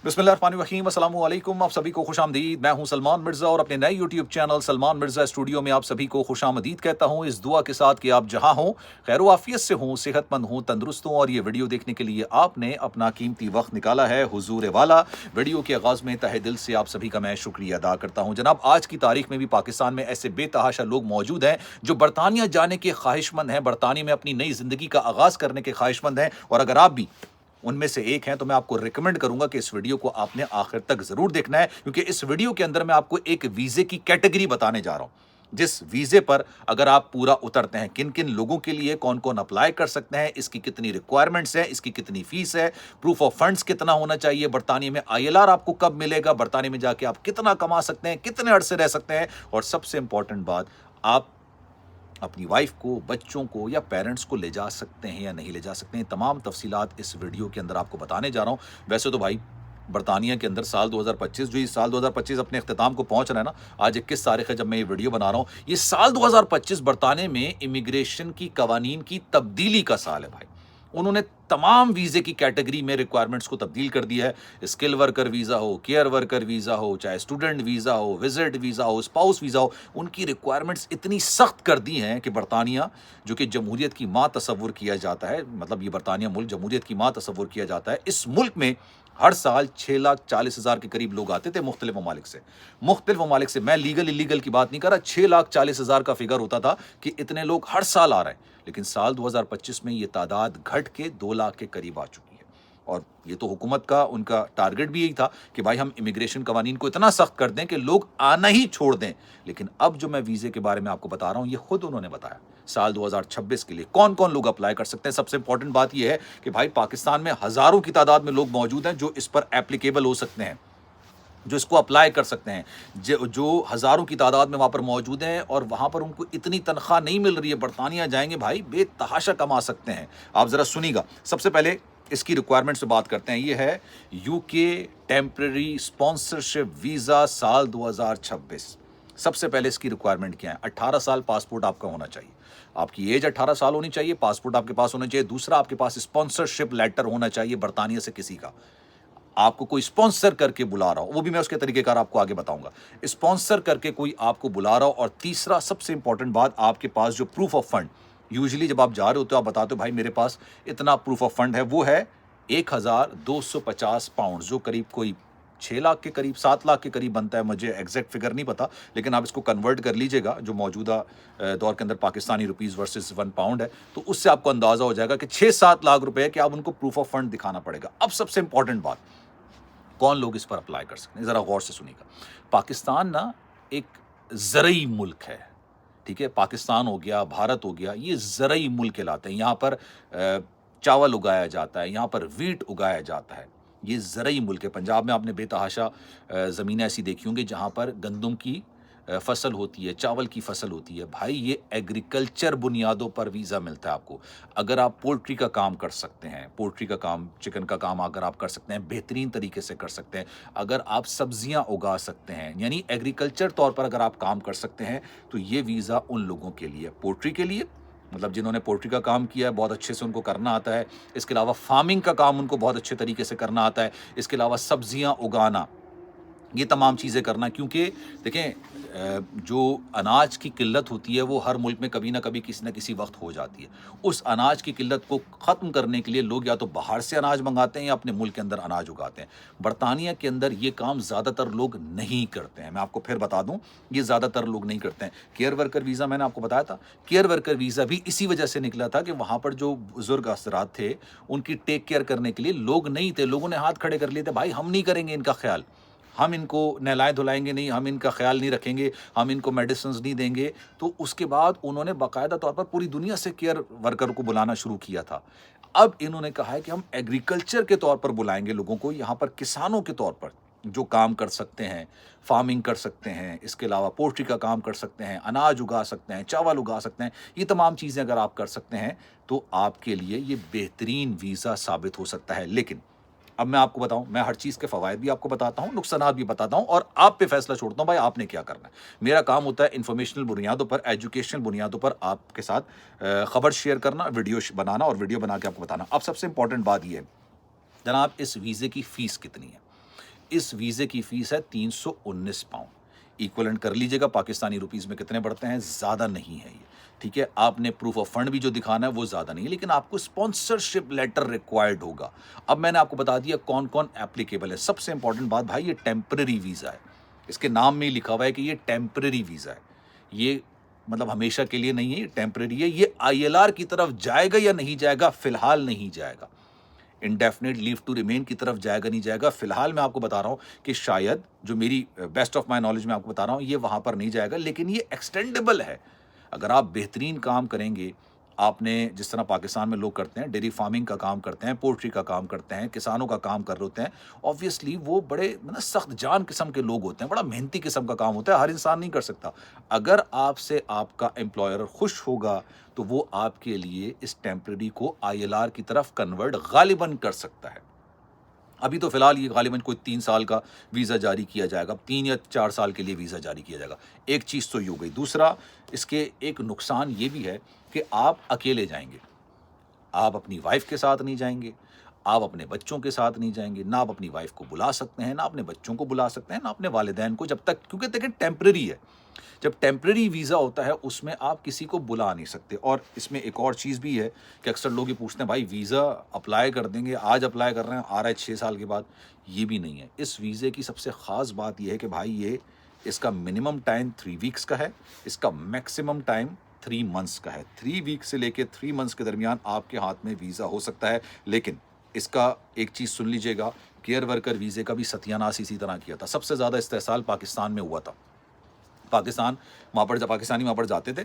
बिस्मिल्लाहिर्रहमानिर्रहीम, अस्सलामु अलैकुम। आप सभी को खुशामदीद। मैं हूं सलमान मिर्ज़ा और अपने नए YouTube channel Salman Mirza studio में आप सभी को खुशामदीद कहता हूं, इस दुआ के साथ कि आप जहां हों, खैर आफियत से हों, सेहतमंद हों, तंदुरुस्त हों। और ये वीडियो देखने के लिए आपने अपना कीमती वक्त निकाला है हुजूर वाला। वीडियो के आगाज़ में तहे दिल से आप सभी का मैं शुक्रिया अदा करता हूँ। जनाब, आज की तारीख में भी पाकिस्तान में ऐसे बेतहाशा लोग मौजूद हैं जो बरतानिया जाने के ख्वाहिशमंद हैं, बरतानिया में अपनी नई ज़िंदगी का आगाज़ करने के ख्वाहिशमंद हैं। और अगर आप भी उनमें से एक हैं तो मैं आपको रिकमेंड करूंगा कि इस वीडियो को आपने आखिर तक जरूर देखना है, क्योंकि इस वीडियो के अंदर मैं आपको एक वीजे की कैटेगरी बताने जा रहा हूं, जिस वीजे पर अगर आप पूरा उतरते हैं, किन किन लोगों के लिए कौन कौन अप्लाई कर सकते हैं, इसकी कितनी रिक्वायरमेंट्स है, इसकी कितनी फीस है, प्रूफ ऑफ फंड्स कितना होना चाहिए, बरतानिया में आईएलआर आपको कब मिलेगा, बरतानिया में जाके आप कितना कमा सकते हैं, कितने अरसे रह सकते हैं, और सबसे इंपॉर्टेंट बात, आप अपनी वाइफ को, बच्चों को या पेरेंट्स को ले जा सकते हैं या नहीं ले जा सकते हैं। तमाम तफसीलात इस वीडियो के अंदर आपको बताने जा रहा हूं। वैसे तो भाई, बरतानिया के अंदर साल 2025, जो ये साल 2025 अपने अख्ताम को पहुंच रहा है ना, आज 21 तारीख है जब मैं ये वीडियो बना रहा हूं, ये साल 2025 बरतानिया में इमिग्रेशन की कवानीन की तब्दीली का साल है भाई। उन्होंने तमाम वीज़े की कैटेगरी में रिक्वायरमेंट्स को तब्दील कर दिया है। स्किल वर्कर वीज़ा हो, केयर वर्कर वीज़ा हो, चाहे स्टूडेंट वीज़ा हो, विजिट वीज़ा हो, स्पाउस वीज़ा हो, उनकी रिक्वायरमेंट्स इतनी सख्त कर दी हैं कि बरतानिया, जो कि जमहूरियत की माँ तस्वुर किया जाता है, मतलब ये बरतानिया मुल्क जमहूरियत की माँ तस्वुर किया जाता है, इस मुल्क में हर साल 6,40,000 के करीब लोग आते थे मुख्तलिफ ममालिक से। मैं लीगल इलीगल की बात नहीं कर रहा, 6,40,000 का फिगर होता था कि इतने लोग हर साल आ रहे हैं। लेकिन साल 2025 में ये तादाद घट के 2 लाख के करीब आ चुकी है। और ये तो हुकूमत का, उनका टारगेट भी यही था कि भाई हम इमिग्रेशन कवानीन को इतना सख्त कर दें कि लोग आना ही छोड़ दें। लेकिन अब जो मैं वीज़े के बारे में आपको बता रहा हूँ, ये खुद उन्होंने बताया साल 2026 के लिए कौन कौन लोग अप्लाई कर सकते हैं। सबसे इंपॉर्टेंट बात यह है कि भाई पाकिस्तान में हज़ारों की तादाद में लोग मौजूद हैं जो इस पर एप्लीकेबल हो सकते हैं, जो इसको अप्लाई कर सकते हैं, जो हज़ारों की तादाद में वहाँ पर मौजूद हैं, और वहाँ पर उनको इतनी तनख्वाह नहीं मिल रही है। बरतानिया जाएंगे भाई, बेतहाशा कमा सकते हैं। आप ज़रा सुनिएगा। सबसे पहले इसकी रिक्वायरमेंट से बात करते हैं। ये है यूके टेम्पररी स्पॉन्सरशिप वीज़ा साल 2026। सबसे पहले इसकी रिक्वायरमेंट क्या है? 18 साल पासपोर्ट आपका होना चाहिए, आपकी एज 18 साल होनी चाहिए, पासपोर्ट आपके पास होना चाहिए। दूसरा, आपके पास स्पॉन्सरशिप लेटर होना चाहिए बरतानिया से किसी का, आपको कोई स्पॉन्सर करके बुला रहा हो, वो भी मैं उसके तरीकेकार आपको आगे बताऊंगा, स्पॉन्सर करके कोई आपको बुला रहा हो। और तीसरा सबसे इंपॉर्टेंट बात, आपके पास जो प्रूफ ऑफ फंड, यूजुअली जब आप जा रहे होते हो आप बताते हो भाई मेरे पास इतना प्रूफ ऑफ फंड है, वो है 1,250 पाउंड, जो करीब कोई 6 लाख के करीब, 7 लाख के करीब बनता है। मुझे एग्जैक्ट फिगर नहीं पता, लेकिन आप इसको कन्वर्ट कर लीजिएगा, जो मौजूदा दौर के अंदर पाकिस्तानी रुपीज़ वर्सेस 1 पाउंड है, तो उससे आपको अंदाज़ा हो जाएगा कि 6-7 लाख रुपए कि आप उनको प्रूफ ऑफ फंड दिखाना पड़ेगा। अब सबसे इंपॉर्टेंट बात, कौन लोग इस पर अप्लाई कर सकते हैं, ज़रा गौर से सुनिएगा। पाकिस्तान ना एक ज़रई मुल्क है, ठीक है? पाकिस्तान हो गया, भारत हो गया, ये ज़रई मुल्क कहलाते हैं। यहाँ पर चावल उगाया जाता है, यहाँ पर वीट उगाया जाता है। ये ज़रई मुल्क है। पंजाब में आपने बेतहाशा ज़मीनें ऐसी देखी होंगी जहाँ पर गंदम की फसल होती है, चावल की फसल होती है। भाई ये एग्रीकल्चर बुनियादों पर वीज़ा मिलता है आपको। अगर आप पोल्ट्री का काम कर सकते हैं, पोल्ट्री का काम, चिकन का काम अगर आप कर सकते हैं, बेहतरीन तरीके से कर सकते हैं, अगर आप सब्जियां उगा सकते हैं, यानी एग्रीकल्चर तौर पर अगर आप काम कर सकते हैं, तो ये वीज़ा उन लोगों के लिए, पोल्ट्री के लिए, मतलब जिन्होंने पोल्ट्री का काम किया है, बहुत अच्छे से उनको करना आता है। इसके अलावा फार्मिंग का काम उनको बहुत अच्छे तरीके से करना आता है। इसके अलावा सब्जियां उगाना, ये तमाम चीज़ें करना, क्योंकि देखें जो अनाज की किल्लत होती है वो हर मुल्क में कभी ना कभी किसी न किसी वक्त हो जाती है। उस अनाज की किल्लत को ख़त्म करने के लिए लोग या तो बाहर से अनाज मंगाते हैं या अपने मुल्क के अंदर अनाज उगाते हैं। बरतानिया के अंदर ये काम ज़्यादातर लोग नहीं करते हैं। मैं आपको फिर बता दूं, ये ज़्यादातर लोग नहीं करते हैं। केयर वर्कर वीज़ा मैंने आपको बताया था, केयर वर्कर वीज़ा भी इसी वजह से निकला था कि वहाँ पर जो बुज़ुर्ग असरात थे उनकी टेक केयर करने के लिए लोग नहीं थे। लोगों ने हाथ खड़े कर लिए थे, भाई हम नहीं करेंगे इनका ख्याल, हम इनको नहलाए धुलाएंगे नहीं, हम इनका ख्याल नहीं रखेंगे, हम इनको मेडिसिन नहीं देंगे। तो उसके बाद उन्होंने बाकायदा तौर पर पूरी दुनिया से केयर वर्कर को बुलाना शुरू किया था। अब इन्होंने कहा है कि हम एग्रीकल्चर के तौर पर बुलाएंगे लोगों को, यहाँ पर किसानों के तौर पर जो काम कर सकते हैं, फार्मिंग कर सकते हैं, इसके अलावा पोल्ट्री का काम कर सकते हैं, अनाज उगा सकते हैं, चावल उगा सकते हैं, ये तमाम चीज़ें अगर आप कर सकते हैं तो आपके लिए ये बेहतरीन वीज़ा साबित हो सकता है। लेकिन अब मैं आपको बताऊं, मैं हर चीज़ के फ़वाइद भी आपको बताता हूं, नुकसानात भी बताता हूं, और आप पे फैसला छोड़ता हूं भाई आपने क्या करना है। मेरा काम होता है इन्फॉर्मेशनल बुनियादों पर, एजुकेशनल बुनियादों पर आपके साथ खबर शेयर करना, वीडियो बनाना और वीडियो बना के आपको बताना। अब सबसे इंपॉर्टेंट बात यह है जनाब, इस वीज़े की फ़ीस कितनी है? इस वीज़े की फ़ीस है 319 पाउंड। इक्विवेलेंट कर लीजिएगा पाकिस्तानी रुपीस में कितने बढ़ते हैं, ज़्यादा नहीं है ये, ठीक है। आपने प्रूफ ऑफ फंड भी जो दिखाना है वो ज़्यादा नहीं है, लेकिन आपको स्पॉन्सरशिप लेटर रिक्वायर्ड होगा। अब मैंने आपको बता दिया कौन कौन एप्लीकेबल है। सबसे इंपॉर्टेंट बात भाई, ये टेम्पररी वीज़ा है, इसके नाम में ही लिखा हुआ है कि ये टेम्पररी वीज़ा है। ये मतलब हमेशा के लिए नहीं है, ये टेम्पररी है। ये ILR की तरफ जाएगा या नहीं जाएगा, फिलहाल नहीं जाएगा। इंडेफिनिट लीव टू रिमेन की तरफ जाएगा नहीं जाएगा, फिलहाल मैं आपको बता रहा हूं कि शायद, जो मेरी बेस्ट ऑफ माय नॉलेज में आपको बता रहा हूं, ये वहां पर नहीं जाएगा, लेकिन ये एक्सटेंडेबल है। अगर आप बेहतरीन काम करेंगे, आपने जिस तरह पाकिस्तान में लोग करते हैं, डेयरी फार्मिंग का काम करते हैं, पोल्ट्री का काम करते हैं, किसानों का काम कर रहे होते हैं, ऑब्वियसली वो बड़े मतलब सख्त जान किस्म के लोग होते हैं, बड़ा मेहनती किस्म का काम होता है, हर इंसान नहीं कर सकता। अगर आपसे आपका एम्प्लॉयर खुश होगा तो वो आपके लिए इस टेम्पररी को ILR की तरफ कन्वर्ट गालिबन कर सकता है। अभी तो फिलहाल ये गालिबन कोई 3 साल का वीज़ा जारी किया जाएगा, 3 या 4 साल के लिए वीज़ा जारी किया जाएगा। एक चीज़ तो ये हो गई। दूसरा, इसके एक नुकसान ये भी है कि आप अकेले जाएंगे, आप अपनी वाइफ के साथ नहीं जाएंगे, आप अपने बच्चों के साथ नहीं जाएंगे, ना आप अपनी वाइफ को बुला सकते हैं, ना अपने बच्चों को बुला सकते हैं, ना अपने वालिदैन को, जब तक, क्योंकि देखिए टेम्पररी है। जब टेम्पररी वीज़ा होता है उसमें आप किसी को बुला नहीं सकते। और इसमें एक और चीज़ भी है कि अक्सर लोग ये पूछते हैं, भाई वीज़ा अप्लाई कर देंगे, आज अप्लाई कर रहे हैं, आ रहा है 6 साल के बाद। ये भी नहीं है। इस वीज़े की सबसे ख़ास बात यह है कि भाई ये, इसका मिनिमम टाइम 3 वीक्स का है, इसका मैक्सिमम टाइम 3 मंथ्स का है। 3 वीक से लेकर 3 मंथ्स के दरमियान आपके हाथ में वीज़ा हो सकता है। लेकिन इसका एक चीज़ सुन लीजिएगा, केयर वर्कर वीज़े का भी सत्यानाश इसी तरह किया था। सबसे ज़्यादा इस्तेहसाल पाकिस्तान में हुआ था। पाकिस्तानी वहाँ पर जाते थे,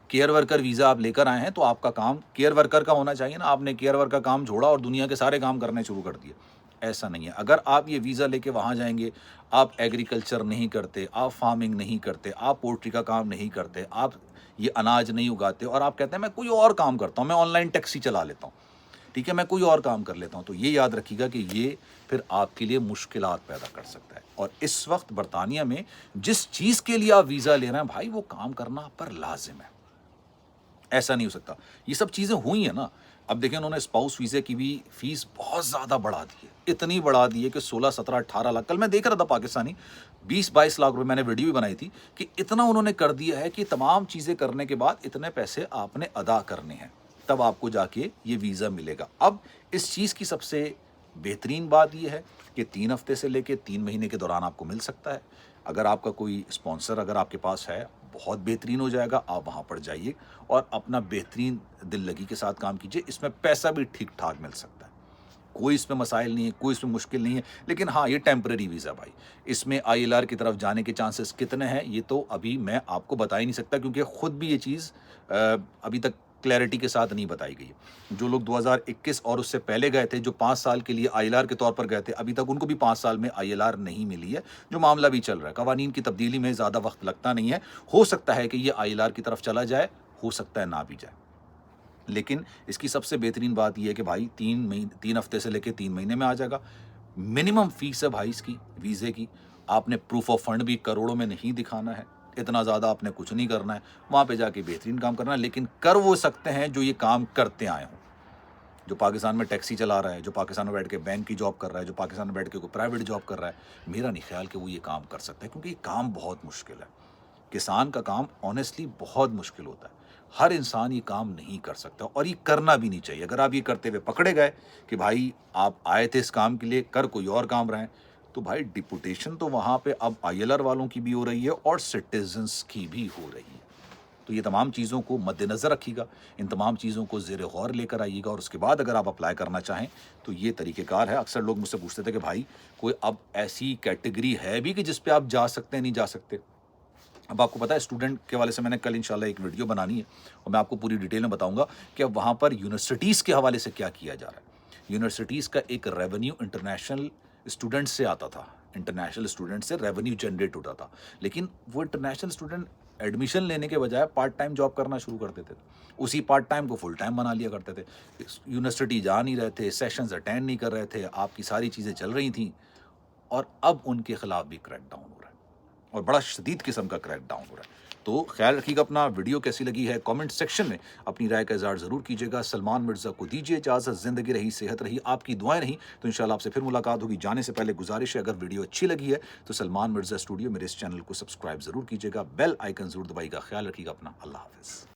केयर वर्कर वीज़ा आप लेकर आए हैं तो आपका काम केयर वर्कर का होना चाहिए ना, आपने केयर वर्कर का काम छोड़ा और दुनिया के सारे काम करने शुरू कर दिए। ऐसा नहीं है। अगर आप ये वीज़ा लेके वहाँ जाएंगे, आप एग्रीकल्चर नहीं करते, आप फार्मिंग नहीं करते, आप पोल्ट्री का काम नहीं करते, आप ये अनाज नहीं उगाते, और आप कहते हैं मैं कोई और काम करता हूँ, मैं ऑनलाइन टैक्सी चला लेता हूँ, ठीक है, मैं कोई और काम कर लेता हूँ, तो ये याद रखिएगा कि ये फिर आपके लिए मुश्किलात पैदा कर सकता है। और इस वक्त बरतानिया में जिस चीज़ के लिए आप वीज़ा ले रहे हैं भाई, वो काम करना आप पर लाजिम है। ऐसा नहीं हो सकता। ये सब चीज़ें हुई हैं ना। अब देखें, उन्होंने स्पाउस वीज़े की भी फीस बहुत ज़्यादा बढ़ा दी है, इतनी बढ़ा दी है कि 16, 17, 18 लाख, कल मैं देख रहा था पाकिस्तानी 20-22 लाख रुपए, मैंने वीडियो भी बनाई थी कि इतना उन्होंने कर दिया है कि तमाम चीज़ें करने के बाद इतने पैसे आपने अदा करने हैं, तब आपको जाके ये वीज़ा मिलेगा। अब इस चीज़ की सबसे बेहतरीन बात यह है कि 3 हफ्ते से लेके 3 महीने के दौरान आपको मिल सकता है। अगर आपका कोई स्पॉन्सर अगर आपके पास है, बहुत बेहतरीन हो जाएगा, आप वहाँ पर जाइए और अपना बेहतरीन दिल लगी के साथ काम कीजिए। इसमें पैसा भी ठीक ठाक मिल सकता है, कोई इसमें मसाइल नहीं है, कोई इसमें मुश्किल नहीं है। लेकिन हाँ, ये टेम्पररी वीज़ा भाई, इसमें ILR की तरफ जाने के चांसेस कितने हैं ये तो अभी मैं आपको बता ही नहीं सकता, क्योंकि ख़ुद भी ये चीज़ अभी तक क्लैरिटी के साथ नहीं बताई गई है। जो लोग 2021 और उससे पहले गए थे, जो 5 साल के लिए ILR के तौर पर गए थे, अभी तक उनको भी 5 साल में ILR नहीं मिली है, जो मामला भी चल रहा है। कवानीन की तब्दीली में ज़्यादा वक्त लगता नहीं है, हो सकता है कि ये ILR की तरफ चला जाए, हो सकता है ना भी जाए। लेकिन इसकी सबसे बेहतरीन बात यह है कि भाई 3 हफ्ते से लेकर 3 महीने में आ जाएगा। मिनिमम फीस है भाई इसकी वीज़े की। आपने प्रूफ ऑफ फंड भी करोड़ों में नहीं दिखाना है, इतना ज़्यादा आपने कुछ नहीं करना है, वहाँ पे जाके बेहतरीन काम करना है। लेकिन कर वो सकते हैं जो ये काम करते आए हों, जो पाकिस्तान में टैक्सी चला रहा है, जो पाकिस्तान में बैठ के बैंक की जॉब कर रहा है, जो पाकिस्तान में बैठ के कोई प्राइवेट जॉब कर रहा है, मेरा नहीं ख्याल कि वो ये काम कर सकता है, क्योंकि ये काम बहुत मुश्किल है। किसान का काम ऑनेस्टली बहुत मुश्किल होता है, हर इंसान ये काम नहीं कर सकता और ये करना भी नहीं चाहिए। अगर आप ये करते हुए पकड़े गए कि भाई आप आए थे इस काम के लिए, कर कोई और काम रहे हैं, तो भाई डिपुटेशन तो वहाँ पे अब ILR वालों की भी हो रही है और सिटीजन्स की भी हो रही है। तो ये तमाम चीज़ों को मद्देनज़र रखिएगा, इन तमाम चीज़ों को ज़ेर गौर लेकर आइएगा, और उसके बाद अगर आप अप्लाई करना चाहें तो ये तरीक़ेकार है। अक्सर लोग मुझसे पूछते थे कि भाई कोई अब ऐसी कैटेगरी है भी कि जिस पे आप जा सकते हैं, नहीं जा सकते। अब आपको पता है, स्टूडेंट के हवाले से मैंने कल इंशाल्लाह एक वीडियो बनानी है और मैं आपको पूरी डिटेल में बताऊंगा कि अब वहाँ पर यूनिवर्सिटीज़ के हवाले से क्या किया जा रहा है। यूनिवर्सिटीज़ का एक रेवेन्यू इंटरनेशनल स्टूडेंट से आता था, इंटरनेशनल स्टूडेंट से रेवेन्यू जनरेट होता था, लेकिन वो इंटरनेशनल स्टूडेंट एडमिशन लेने के बजाय पार्ट टाइम जॉब करना शुरू कर देते थे, उसी पार्ट टाइम को फुल टाइम बना लिया करते थे। यूनिवर्सिटी जा नहीं रहे थे, सेशंस अटेंड नहीं कर रहे थे, आपकी सारी चीज़ें चल रही थी, और अब उनके खिलाफ भी क्रैक डाउन हो रहा है, और बड़ा शदीद किस्म का क्रैक डाउन हो रहा है। تو خیال رکھیے گا اپنا. ویڈیو کیسی لگی ہے کامنٹ سیکشن میں اپنی رائے کا اظہار ضرور کیجیے گا. سلمان مرزا کو دیجیے اجازت. زندگی رہی صحت رہی آپ کی دعائیں رہیں تو انشاءاللہ آپ سے پھر ملاقات ہوگی. جانے سے پہلے گزارش ہے اگر ویڈیو اچھی لگی ہے تو سلمان مرزا اسٹوڈیو میرے اس چینل کو سبسکرائب ضرور کیجیے گا. بیل آئیکن ضرور دبائیے گا. خیال رکھیے گا اپنا. اللہ حافظ.